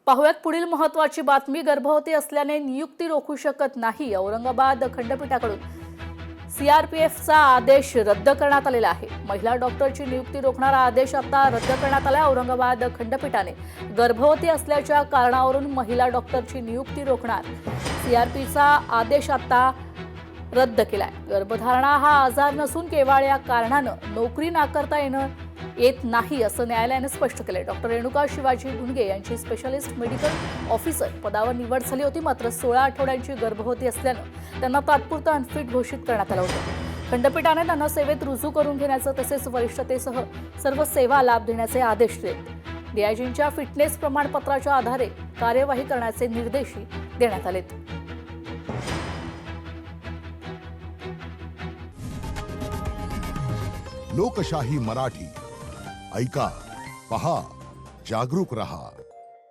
पाहुयात पुढील महत्त्वाची बातमी। गर्भवती असल्याने नियुक्ती रोखू शकत नाही, औरंगाबाद खंडपीठाकडून सीआरपीएफचा आदेश रद्द करण्यात आलेला आहे। महिला डॉक्टरची नियुक्ती रोखणारा आदेश आता रद्द करण्यात आला। औरंगाबाद खंडपीठाने गर्भवती असल्याच्या कारणावरून महिला डॉक्टरची नियुक्ती रोखणार सीआरपीचा आदेश आता रद्द केलाय। गर्भधारणा हा आजार नसून केवळ या कारणानं नोकरी नाकारता येत नाही असं न्यायालयाने स्पष्ट केलंय। डॉक्टर रेणुका शिवाजी गुंडगे यांची स्पेशालिस्ट मेडिकल ऑफिसर पदावर निवड झाली होती, मात्र 16 आठवड्यांची गर्भवती असल्यानं त्यांना तात्पुरतं अनफिट घोषित करण्यात आलं होतं। खंडपीठाने त्यांना सेवेत रुजू करून घेण्याचं तसेच वरिष्ठतेसह सर्व सेवा लाभ देण्याचे आदेश दिले। डीआयजींच्या फिटनेस प्रमाणपत्राच्या आधारे कार्यवाही करण्याचे निर्देशही देण्यात आलेत। लोकशाही मराठी ऐका, पहा, जागरूक रहा।